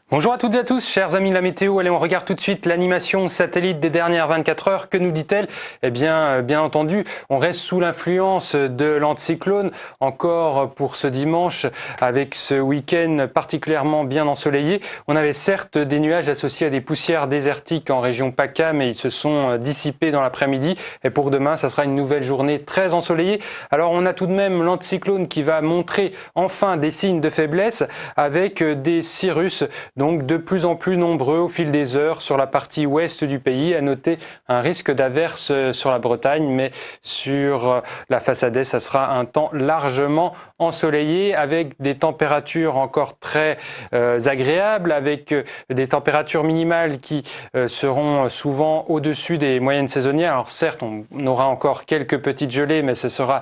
Bonjour à toutes et à tous, chers amis de la météo. Allez, on regarde tout de suite l'animation satellite des dernières 24 heures. Que nous dit-elle? Eh bien, bien entendu, on reste sous l'influence de l'anticyclone encore pour ce dimanche avec ce week-end particulièrement bien ensoleillé. On avait certes des nuages associés à des poussières désertiques en région PACA, mais ils se sont dissipés dans l'après-midi. Et pour demain, ça sera une nouvelle journée très ensoleillée. Alors, on a tout de même l'anticyclone qui va montrer enfin des signes de faiblesse avec des cirrus donc de plus en plus nombreux au fil des heures sur la partie ouest du pays. À noter un risque d'averse sur la Bretagne, mais sur la façade est, ça sera un temps largement ensoleillé avec des températures encore très agréables, avec des températures minimales qui seront souvent au-dessus des moyennes saisonnières. Alors certes, on aura encore quelques petites gelées, mais ce sera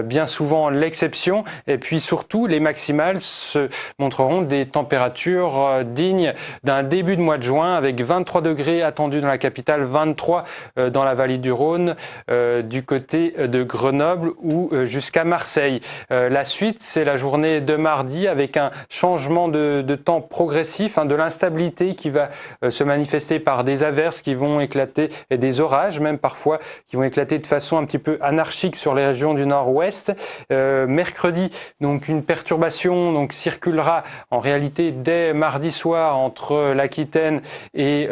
bien souvent l'exception. Et puis surtout, les maximales se montreront des températures dignes d'un début de mois de juin, avec 23 degrés attendus dans la capitale, 23 dans la vallée du Rhône, du côté de Grenoble ou jusqu'à Marseille. La suite, c'est la journée de mardi avec un changement de temps progressif, de l'instabilité qui va se manifester par des averses qui vont éclater et des orages même parfois qui vont éclater de façon un petit peu anarchique sur les régions du nord-ouest. Mercredi, donc une perturbation circulera en réalité dès mardi soir entre l'Aquitaine et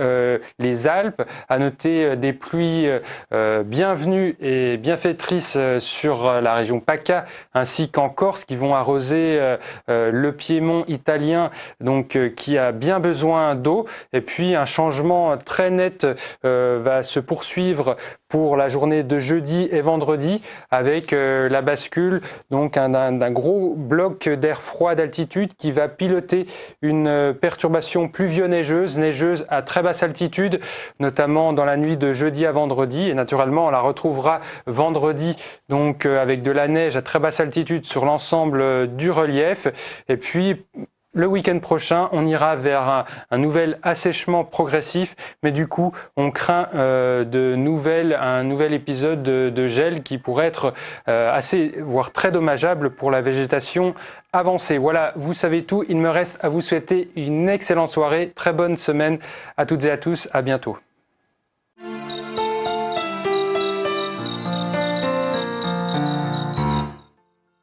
les Alpes. À noter des pluies bienvenues et bienfaitrices sur la région PACA ainsi qu'en Corse qui vont arroser le Piémont italien qui a bien besoin d'eau. Et puis un changement très net va se poursuivre pour la journée de jeudi et vendredi avec la bascule d'un gros bloc d'air froid d'altitude qui va piloter une perturbation pluvio-neigeuse à très basse altitude, notamment dans la nuit de jeudi à vendredi. Et naturellement, on la retrouvera vendredi avec de la neige à très basse altitude sur l'ensemble du relief. Et puis le week-end prochain, on ira vers un nouvel assèchement progressif, mais du coup, on craint un nouvel épisode de gel qui pourrait être voire très dommageable pour la végétation avancée. Voilà, vous savez tout. Il me reste à vous souhaiter une excellente soirée, très bonne semaine à toutes et à tous. À bientôt.